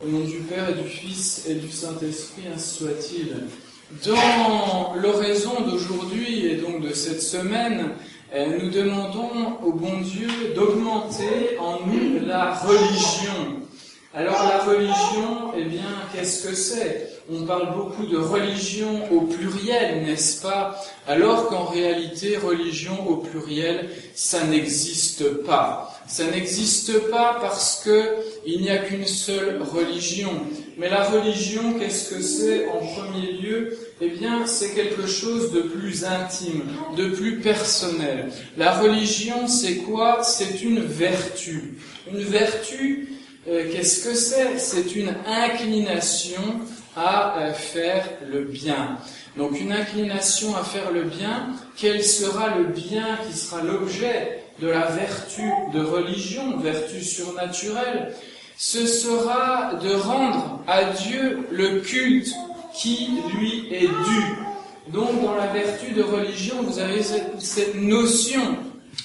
Au nom du Père et du Fils et du Saint-Esprit, ainsi soit-il. Dans l'oraison d'aujourd'hui et donc de cette semaine, nous demandons au bon Dieu d'augmenter en nous la religion. Alors la religion, eh bien, qu'est-ce que c'est ? On parle beaucoup de religion au pluriel, n'est-ce pas ? Alors qu'en réalité, religion au pluriel, ça n'existe pas. Ça n'existe pas parce que il n'y a qu'une seule religion. Mais la religion, qu'est-ce que c'est en premier lieu ? Eh bien, c'est quelque chose de plus intime, de plus personnel. La religion, c'est quoi ? C'est une vertu. Une vertu, qu'est-ce que c'est ? C'est une inclination à faire le bien. Donc une inclination à faire le bien, quel sera le bien qui sera l'objet de la vertu de religion, vertu surnaturelle ? Ce sera de rendre à Dieu le culte qui lui est dû. Donc dans la vertu de religion, vous avez cette notion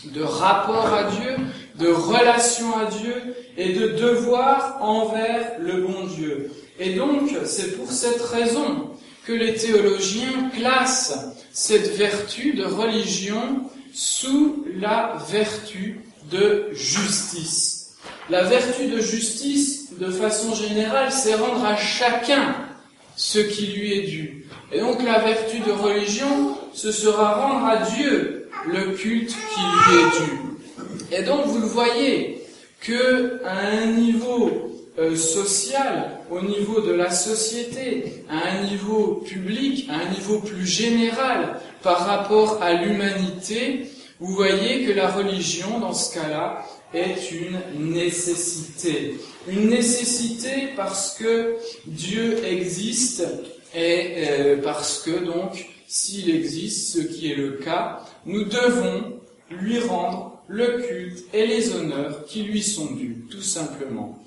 de rapport à Dieu, de relation à Dieu et de devoir envers le bon Dieu. Et donc, c'est pour cette raison que les théologiens classent cette vertu de religion sous la vertu de justice. La vertu de justice, de façon générale, c'est rendre à chacun ce qui lui est dû. Et donc la vertu de religion, ce sera rendre à Dieu le culte qui lui est dû. Et donc vous le voyez que à un niveau social, au niveau de la société, à un niveau public, à un niveau plus général par rapport à l'humanité, vous voyez que la religion, dans ce cas-là, est une nécessité. Une nécessité parce que Dieu existe et parce que donc, s'il existe, ce qui est le cas, nous devons lui rendre le culte et les honneurs qui lui sont dus, tout simplement.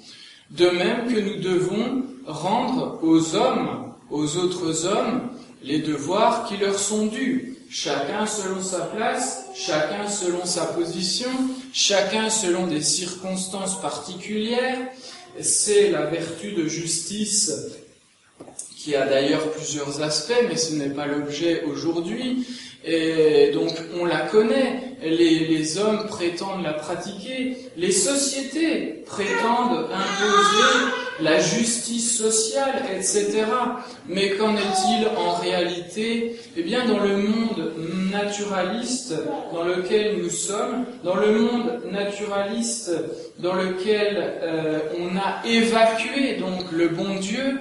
De même que nous devons rendre aux hommes, aux autres hommes, les devoirs qui leur sont dus. Chacun selon sa place, chacun selon sa position, chacun selon des circonstances particulières. C'est la vertu de justice qui a d'ailleurs plusieurs aspects, mais ce n'est pas l'objet aujourd'hui. Et donc on la connaît, les hommes prétendent la pratiquer, les sociétés prétendent imposer la justice sociale, etc. Mais qu'en est-il en réalité ? Eh bien dans le monde naturaliste dans lequel nous sommes, dans le monde naturaliste dans lequel on a évacué donc le bon Dieu,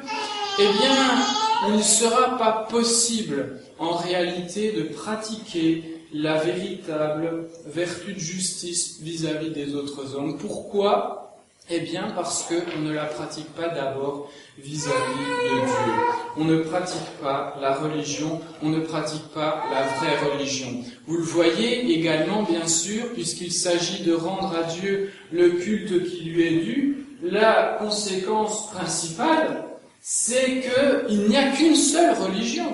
eh bien il ne sera pas possible en réalité de pratiquer la véritable vertu de justice vis-à-vis des autres hommes. Pourquoi ? Eh bien parce qu'on ne la pratique pas d'abord vis-à-vis de Dieu. On ne pratique pas la religion, on ne pratique pas la vraie religion. Vous le voyez également, bien sûr, puisqu'il s'agit de rendre à Dieu le culte qui lui est dû, la conséquence principale, c'est qu'il n'y a qu'une seule religion.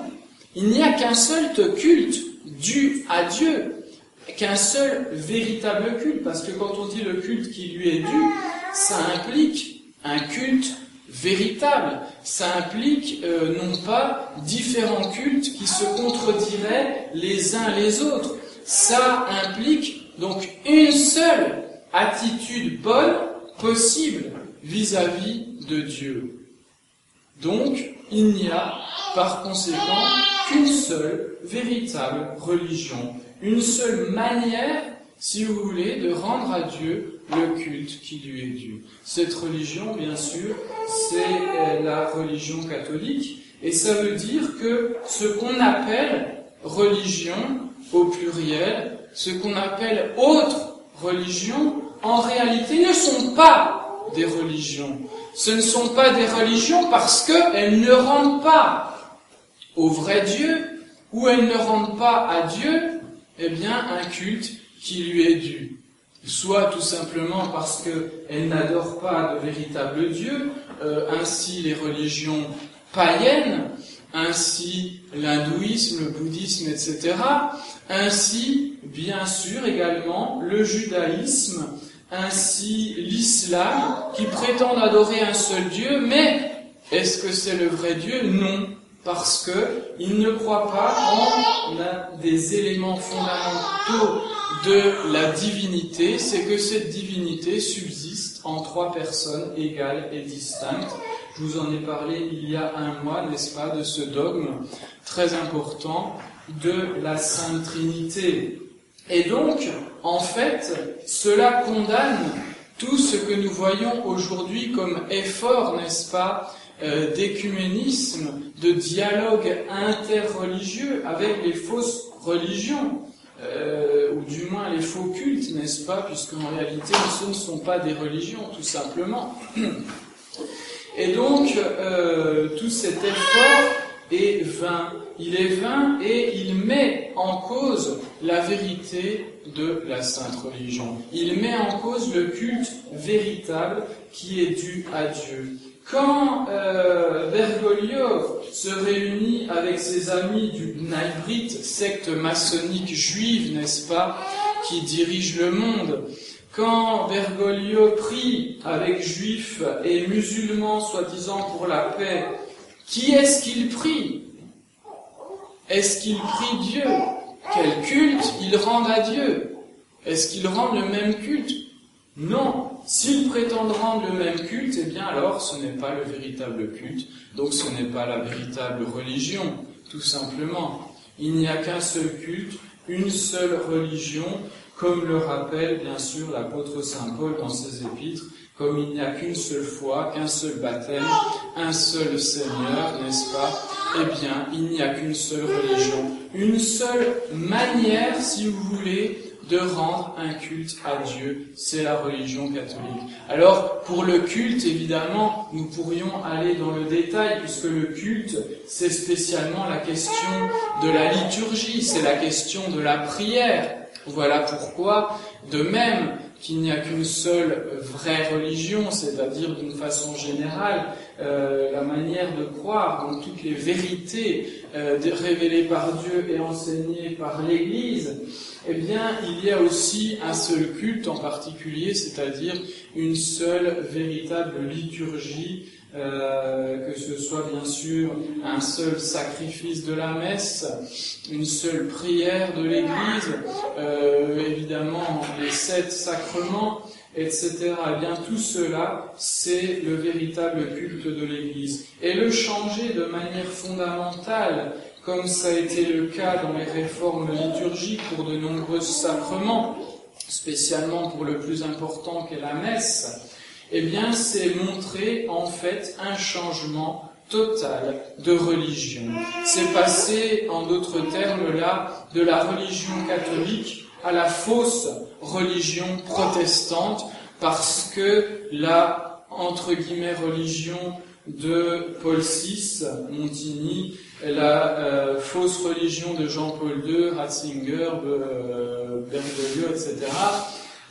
Il n'y a qu'un seul culte dû à Dieu, qu'un seul véritable culte, parce que quand on dit le culte qui lui est dû, ça implique un culte véritable, ça implique non pas différents cultes qui se contrediraient les uns les autres, ça implique donc une seule attitude bonne possible vis-à-vis de Dieu. Donc, il n'y a par conséquent qu'une seule véritable religion, une seule manière, si vous voulez, de rendre à Dieu le culte qui lui est dû. Cette religion, bien sûr, c'est la religion catholique, et ça veut dire que ce qu'on appelle religion, au pluriel, ce qu'on appelle autres religions, en réalité ne sont pas des religions. Ce ne sont pas des religions parce qu'elles ne rendent pas au vrai Dieu, ou elles ne rendent pas à Dieu, eh bien, un culte qui lui est dû. Soit tout simplement parce qu'elles n'adorent pas de véritable Dieu, ainsi les religions païennes, ainsi l'hindouisme, le bouddhisme, etc. Ainsi, bien sûr, également, le judaïsme, ainsi l'islam, qui prétend adorer un seul Dieu, mais est-ce que c'est le vrai Dieu? Non, parce que il ne croit pas en un des éléments fondamentaux de la divinité, c'est que cette divinité subsiste en trois personnes égales et distinctes. Je vous en ai parlé il y a un mois, n'est-ce pas, de ce dogme très important de la Sainte Trinité. Et donc, en fait, cela condamne tout ce que nous voyons aujourd'hui comme effort, n'est-ce pas, d'écuménisme, de dialogue interreligieux avec les fausses religions, ou du moins les faux cultes, n'est-ce pas, puisqu'en réalité, ce ne sont pas des religions, tout simplement. Et donc, tout cet effort est vain. Il est vain et il met en cause la vérité de la sainte religion. Il met en cause le culte véritable qui est dû à Dieu. Quand Bergoglio se réunit avec ses amis du Bnai Brit, secte maçonnique juive, n'est-ce pas, qui dirige le monde, quand Bergoglio prie avec juifs et musulmans, soi-disant pour la paix, qui est-ce qu'il prie? Est-ce qu'il prie Dieu? Quel culte ils rendent à Dieu? Est-ce qu'ils rendent le même culte? Non. S'ils prétendent rendre le même culte, eh bien alors ce n'est pas le véritable culte, donc ce n'est pas la véritable religion, tout simplement. Il n'y a qu'un seul culte, une seule religion, comme le rappelle bien sûr l'apôtre Saint Paul dans ses épîtres, comme il n'y a qu'une seule foi, qu'un seul baptême, un seul Seigneur, n'est-ce pas? Eh bien, il n'y a qu'une seule religion, une seule manière, si vous voulez, de rendre un culte à Dieu, c'est la religion catholique. Alors, pour le culte, évidemment, nous pourrions aller dans le détail, puisque le culte, c'est spécialement la question de la liturgie, c'est la question de la prière. Voilà pourquoi, de même qu'il n'y a qu'une seule vraie religion, c'est-à-dire d'une façon générale, la manière de croire, donc toutes les vérités révélées par Dieu et enseignées par l'Église, eh bien, il y a aussi un seul culte en particulier, c'est-à-dire une seule véritable liturgie, que ce soit bien sûr un seul sacrifice de la messe, une seule prière de l'Église, évidemment les 7 sacrements, etc. Eh bien, tout cela, c'est le véritable culte de l'Église. Et le changer de manière fondamentale, comme ça a été le cas dans les réformes liturgiques pour de nombreux sacrements, spécialement pour le plus important qu'est la messe, eh bien, c'est montrer en fait un changement total de religion. C'est passer, en d'autres termes là, de la religion catholique à la fausse religion protestante, parce que la, entre guillemets, religion de Paul VI, Montigny, la fausse religion de Jean-Paul II, Ratzinger, Bergoglio, etc.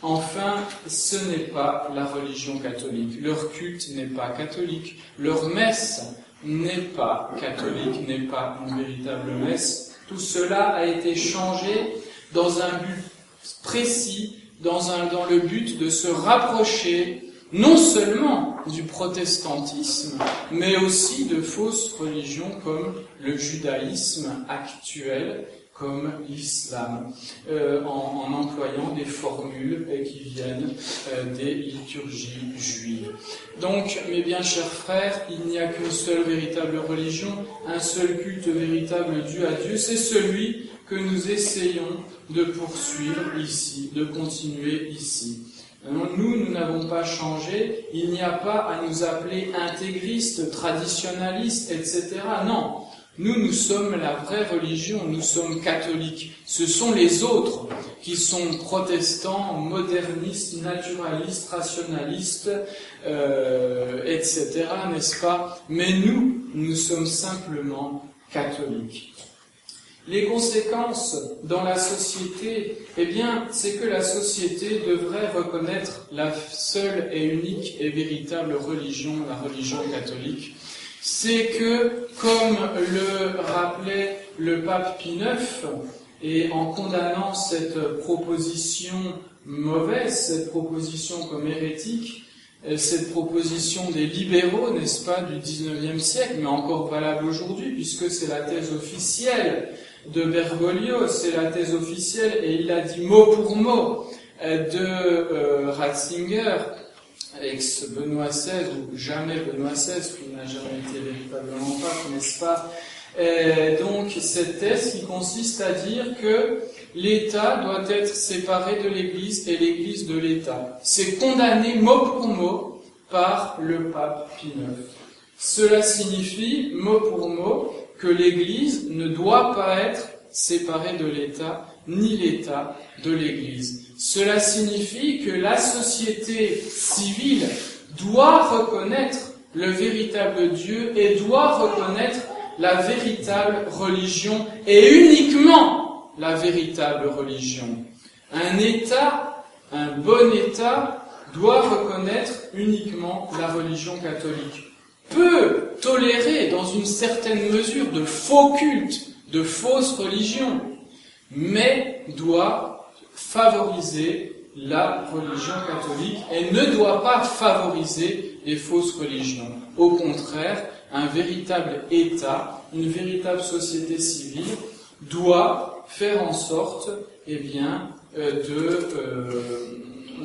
Enfin, ce n'est pas la religion catholique. Leur culte n'est pas catholique. Leur messe n'est pas catholique, n'est pas une véritable messe. Tout cela a été changé dans un but précis, dans le but de se rapprocher non seulement du protestantisme, mais aussi de fausses religions comme le judaïsme actuel, comme l'islam, en employant des formules qui viennent des liturgies juives. Donc, mes bien chers frères, il n'y a qu'une seule véritable religion, un seul culte véritable dû à Dieu, c'est celui que nous essayons de poursuivre ici, de continuer ici. Nous n'avons pas changé, il n'y a pas à nous appeler intégristes, traditionnalistes, etc. Non, nous sommes la vraie religion, nous sommes catholiques. Ce sont les autres qui sont protestants, modernistes, naturalistes, rationalistes, etc., n'est-ce pas? Mais nous sommes simplement catholiques. Les conséquences dans la société, eh bien, c'est que la société devrait reconnaître la seule et unique et véritable religion, la religion catholique. C'est que, comme le rappelait le pape Pie IX, et en condamnant cette proposition mauvaise, cette proposition, comme hérétique, cette proposition des libéraux, n'est-ce pas, du XIXe siècle, mais encore valable aujourd'hui, puisque c'est la thèse officielle de Bergoglio, c'est la thèse officielle, et il l'a dit mot pour mot, de Ratzinger, ex-Benoît XVI, ou jamais Benoît XVI, qui n'a jamais été véritablement pape, n'est-ce pas? Donc cette thèse qui consiste à dire que l'État doit être séparé de l'Église et l'Église de l'État. C'est condamné mot pour mot par le pape Pie IX. Cela signifie, mot pour mot, que l'Église ne doit pas être séparée de l'État, ni l'État de l'Église. Cela signifie que la société civile doit reconnaître le véritable Dieu et doit reconnaître la véritable religion et uniquement la véritable religion. Un État, un bon État, doit reconnaître uniquement la religion catholique. Peut tolérer dans une certaine mesure de faux cultes, de fausses religions, mais doit favoriser la religion catholique et ne doit pas favoriser les fausses religions. Au contraire, un véritable État, une véritable société civile doit faire en sorte,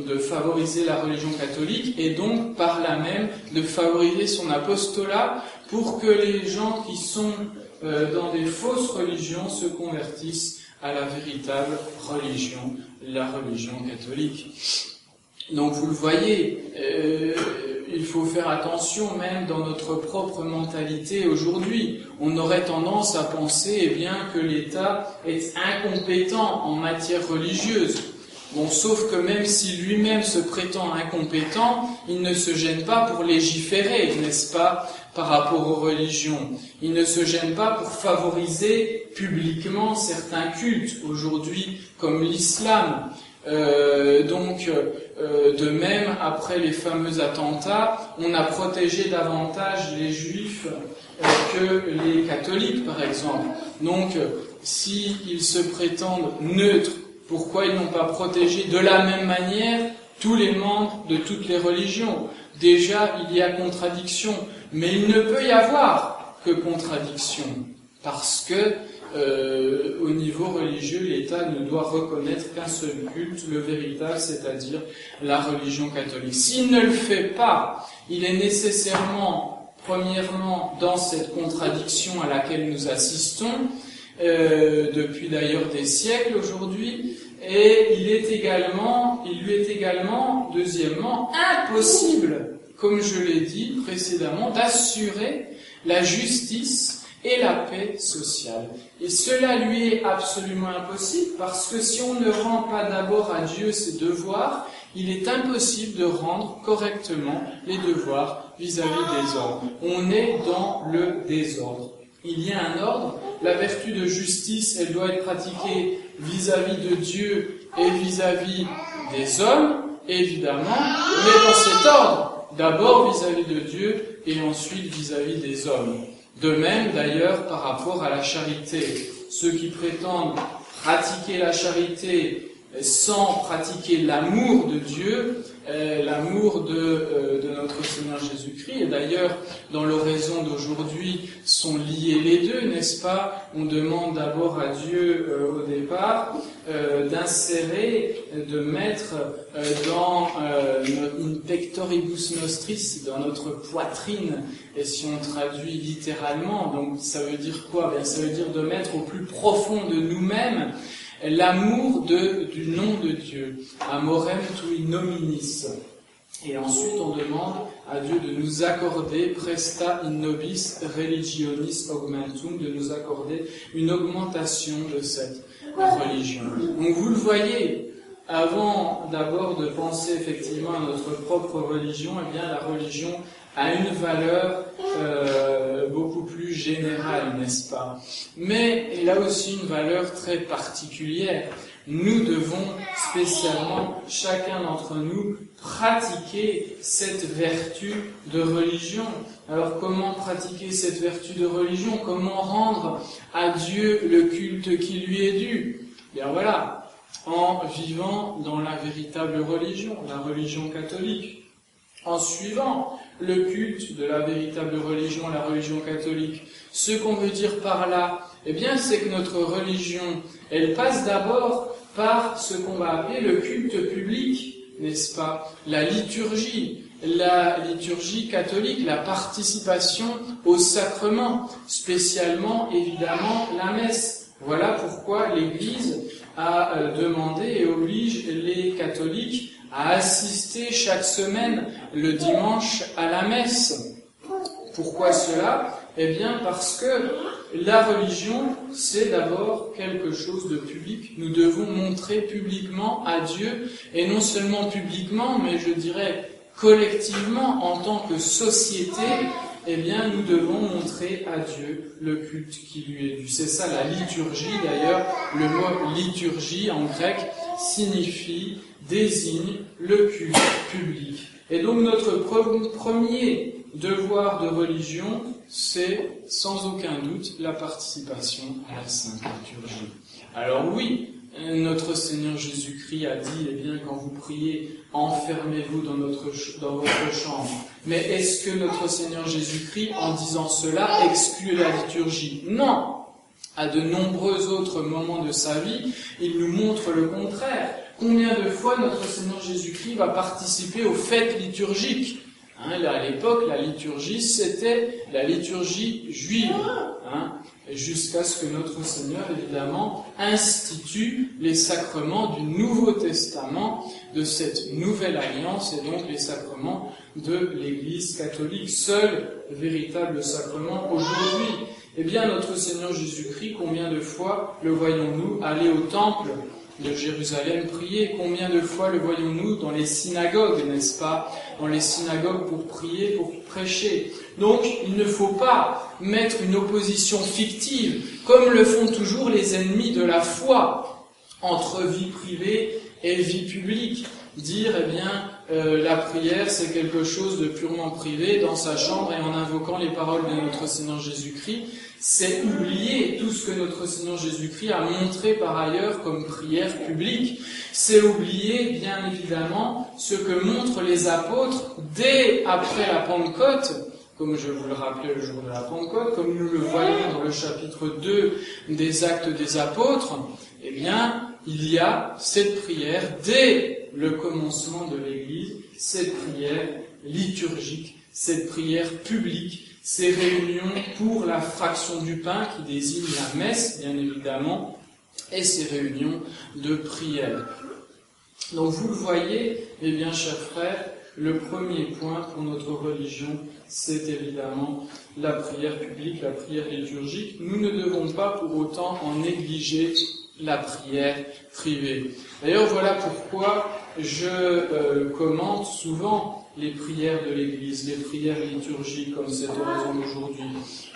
de favoriser la religion catholique et donc par là même de favoriser son apostolat pour que les gens qui sont dans des fausses religions se convertissent à la véritable religion, la religion catholique. Donc vous le voyez, il faut faire attention même dans notre propre mentalité aujourd'hui. On aurait tendance à penser que l'État est incompétent en matière religieuse. Bon, sauf que même si lui-même se prétend incompétent, il ne se gêne pas pour légiférer, n'est-ce pas, par rapport aux religions. Il ne se gêne pas pour favoriser publiquement certains cultes, aujourd'hui, comme l'islam. De même, après les fameux attentats, on a protégé davantage les juifs que les catholiques, par exemple. Donc, s'ils se prétendent neutres, pourquoi ils n'ont pas protégé de la même manière tous les membres de toutes les religions? Déjà, il y a contradiction, mais il ne peut y avoir que contradiction, parce que au niveau religieux, l'État ne doit reconnaître qu'un seul culte, le véritable, c'est-à-dire la religion catholique. S'il ne le fait pas, il est nécessairement, premièrement, dans cette contradiction à laquelle nous assistons, depuis d'ailleurs des siècles aujourd'hui, et il lui est également, deuxièmement, impossible, comme je l'ai dit précédemment, d'assurer la justice et la paix sociale. Et cela lui est absolument impossible parce que si on ne rend pas d'abord à Dieu ses devoirs, il est impossible de rendre correctement les devoirs vis-à-vis des ordres. On est dans le désordre. Il y a un ordre, la vertu de justice, elle doit être pratiquée vis-à-vis de Dieu et vis-à-vis des hommes, évidemment, mais dans cet ordre, d'abord vis-à-vis de Dieu et ensuite vis-à-vis des hommes. De même, d'ailleurs, par rapport à la charité. Ceux qui prétendent pratiquer la charité sans pratiquer l'amour de Dieu, l'amour de notre Seigneur Jésus-Christ, et d'ailleurs, dans l'oraison d'aujourd'hui, sont liés les deux, n'est-ce pas? On demande d'abord à Dieu, au départ, d'insérer, de mettre dans in pectoribus nostris, dans notre poitrine, et si on traduit littéralement, donc ça veut dire quoi? Bien, ça veut dire de mettre au plus profond de nous-mêmes l'amour du nom de Dieu, amorem tui nominis. Et ensuite, on demande à Dieu de nous accorder, presta in nobis religionis augmentum, de nous accorder une augmentation de cette religion. Donc vous le voyez, avant d'abord de penser effectivement à notre propre religion, la religion a une valeur beaucoup plus générale, n'est-ce pas? Mais elle a aussi une valeur très particulière. Nous devons spécialement, chacun d'entre nous, pratiquer cette vertu de religion. Alors comment pratiquer cette vertu de religion? Comment rendre à Dieu le culte qui lui est dû? Bien voilà, en vivant dans la véritable religion, la religion catholique, en suivant le culte de la véritable religion, la religion catholique. Ce qu'on veut dire par là, eh bien, c'est que notre religion, elle passe d'abord par ce qu'on va appeler le culte public, n'est-ce pas? La liturgie catholique, la participation au sacrement, spécialement, évidemment, la messe. Voilà pourquoi l'Église a demandé et oblige les catholiques à assister chaque semaine le dimanche à la messe. Pourquoi cela? Eh bien parce que la religion, c'est d'abord quelque chose de public. Nous devons montrer publiquement à Dieu, et non seulement publiquement, mais je dirais collectivement, en tant que société, eh bien nous devons montrer à Dieu le culte qui lui est dû. C'est ça la liturgie, d'ailleurs, le mot liturgie en grec désigne le culte public. Et donc notre premier devoir de religion, c'est sans aucun doute la participation à la Sainte Liturgie. Alors oui, notre Seigneur Jésus-Christ a dit, eh bien, quand vous priez, enfermez-vous dans votre chambre. Mais est-ce que notre Seigneur Jésus-Christ, en disant cela, exclut la liturgie? Non! À de nombreux autres moments de sa vie, il nous montre le contraire. Combien de fois notre Seigneur Jésus-Christ va participer aux fêtes liturgiques? À l'époque, la liturgie, c'était la liturgie juive, jusqu'à ce que notre Seigneur, évidemment, institue les sacrements du Nouveau Testament, de cette nouvelle alliance, et donc les sacrements de l'Église catholique, seul véritable sacrement aujourd'hui. Eh bien, notre Seigneur Jésus-Christ, combien de fois le voyons-nous aller au temple de Jérusalem prier? Combien de fois le voyons-nous dans les synagogues, n'est-ce pas? Dans les synagogues pour prier, pour prêcher. Donc, il ne faut pas mettre une opposition fictive, comme le font toujours les ennemis de la foi, entre vie privée et vie publique. Dire, eh bien, la prière, c'est quelque chose de purement privé, dans sa chambre et en invoquant les paroles de notre Seigneur Jésus-Christ, c'est oublier tout ce que notre Seigneur Jésus-Christ a montré par ailleurs comme prière publique. C'est oublier, bien évidemment, ce que montrent les apôtres dès après la Pentecôte, comme je vous le rappelais le jour de la Pentecôte, comme nous le voyons dans le chapitre 2 des Actes des Apôtres. Eh bien, il y a cette prière dès le commencement de l'Église, cette prière liturgique, cette prière publique, ces réunions pour la fraction du pain qui désigne la messe, bien évidemment, et ces réunions de prière. Donc vous le voyez, eh bien, chers frères, le premier point pour notre religion, c'est évidemment la prière publique, la prière liturgique. Nous ne devons pas pour autant en négliger la prière privée. D'ailleurs, voilà pourquoi je commente souvent les prières de l'Église, les prières liturgiques, comme cette oraison d'aujourd'hui.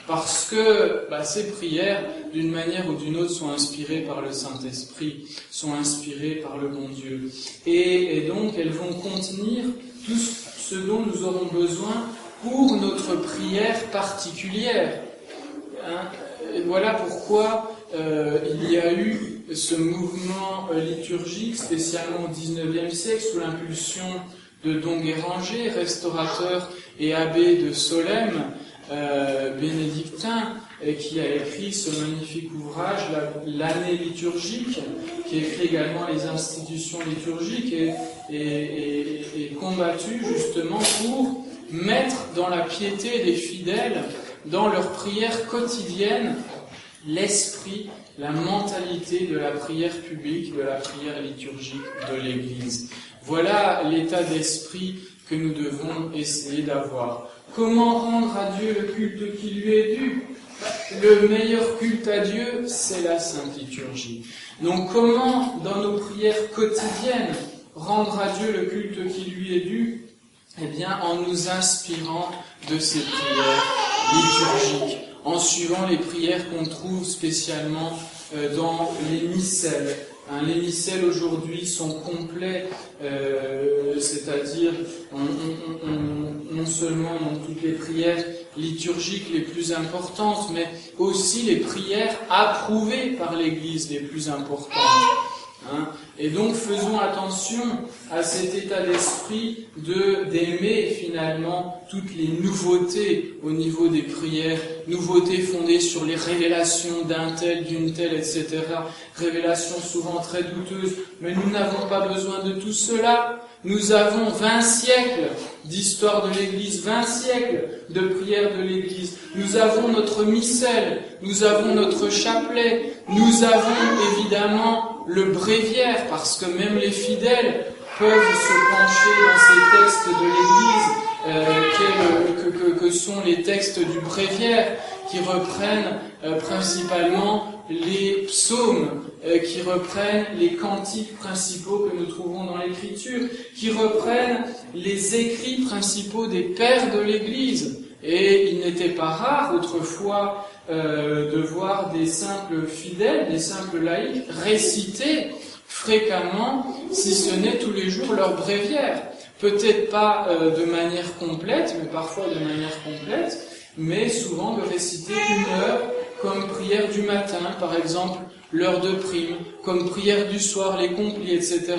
Parce que ces prières, d'une manière ou d'une autre, sont inspirées par le Saint-Esprit, sont inspirées par le bon Dieu. Et donc, elles vont contenir tout ce dont nous aurons besoin pour notre prière particulière. Et voilà pourquoi il y a eu ce mouvement liturgique, spécialement au XIXe siècle, sous l'impulsion de Don Guéranger, restaurateur et abbé de Solesmes, bénédictin, qui a écrit ce magnifique ouvrage, l'année liturgique, qui écrit également les institutions liturgiques, et combattu justement pour mettre dans la piété des fidèles, dans leur prière quotidienne, l'esprit, la mentalité de la prière publique, de la prière liturgique de l'Église. Voilà l'état d'esprit que nous devons essayer d'avoir. Comment rendre à Dieu le culte qui lui est dû? Le meilleur culte à Dieu, c'est la Sainte Liturgie. Donc comment, dans nos prières quotidiennes, rendre à Dieu le culte qui lui est dû? Eh bien, en nous inspirant de ces prières liturgiques, en suivant les prières qu'on trouve spécialement dans les missels. Les missels aujourd'hui sont complets, c'est-à-dire non seulement dans toutes les prières liturgiques les plus importantes, mais aussi les prières approuvées par l'Église les plus importantes. Et donc faisons attention à cet état d'esprit d'aimer finalement toutes les nouveautés au niveau des prières, nouveautés fondées sur les révélations d'un tel, d'une telle, etc. Révélations souvent très douteuses, mais nous n'avons pas besoin de tout cela. Nous avons 20 siècles d'histoire de l'Église, 20 siècles de prière de l'Église. Nous avons notre missel, nous avons notre chapelet, nous avons évidemment le bréviaire, parce que même les fidèles peuvent se pencher dans ces textes de l'Église, que sont les textes du bréviaire, qui reprennent principalement les psaumes, qui reprennent les cantiques principaux que nous trouvons dans l'Écriture, qui reprennent les écrits principaux des pères de l'Église. Et il n'était pas rare autrefois de voir des simples fidèles, des simples laïcs réciter fréquemment, si ce n'est tous les jours, leur bréviaire. Peut-être pas de manière complète, mais parfois de manière complète, mais souvent de réciter 1 heure comme prière du matin, par exemple l'heure de prime, comme prière du soir, les complis, etc.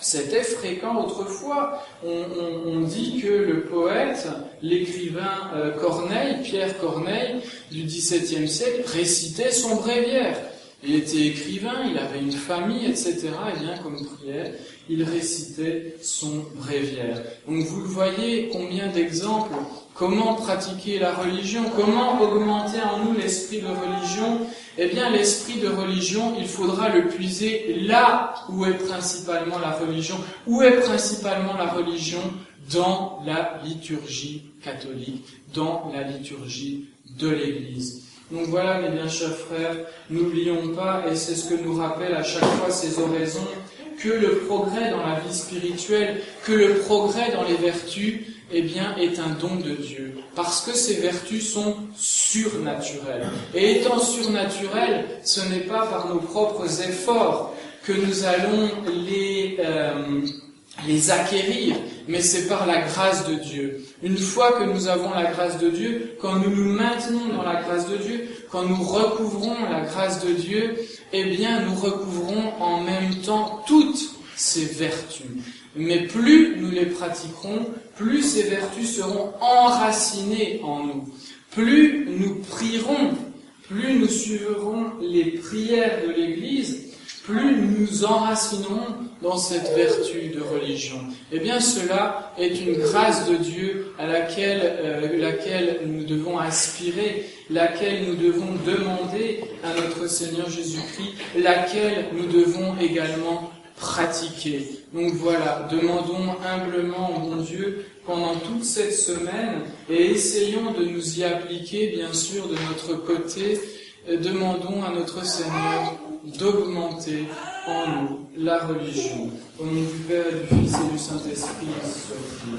C'était fréquent autrefois. On dit que le poète, l'écrivain Corneille, Pierre Corneille, du XVIIe siècle, récitait son bréviaire. Il était écrivain, il avait une famille, etc. Et bien, comme prière, il récitait son bréviaire. Donc vous le voyez, combien d'exemples. Comment pratiquer la religion? Comment augmenter en nous l'esprit de religion? Eh bien, l'esprit de religion, il faudra le puiser là où est principalement la religion. Où est principalement la religion? Dans la liturgie catholique, dans la liturgie de l'Église. Donc voilà, mes bien chers frères, n'oublions pas, et c'est ce que nous rappellent à chaque fois ces oraisons, que le progrès dans la vie spirituelle, que le progrès dans les vertus, eh bien, est un don de Dieu. Parce que ces vertus sont surnaturelles. Et étant surnaturelles, ce n'est pas par nos propres efforts que nous allons les acquérir, mais c'est par la grâce de Dieu. Une fois que nous avons la grâce de Dieu, quand nous nous maintenons dans la grâce de Dieu, quand nous recouvrons la grâce de Dieu, eh bien, nous recouvrons en même temps toutes ces vertus. Mais plus nous les pratiquerons, plus ces vertus seront enracinées en nous. Plus nous prierons, plus nous suivrons les prières de l'Église, plus nous nous enracinerons dans cette vertu de religion. Eh bien, cela est une grâce de Dieu à laquelle nous devons aspirer, laquelle nous devons demander à notre Seigneur Jésus-Christ, laquelle nous devons également pratiquer. Donc voilà, demandons humblement au bon Dieu pendant toute cette semaine et essayons de nous y appliquer, bien sûr, de notre côté. Demandons à notre Seigneur d'augmenter en nous la religion. Au nom du Père, et du Fils et du Saint-Esprit, ainsi soit-il.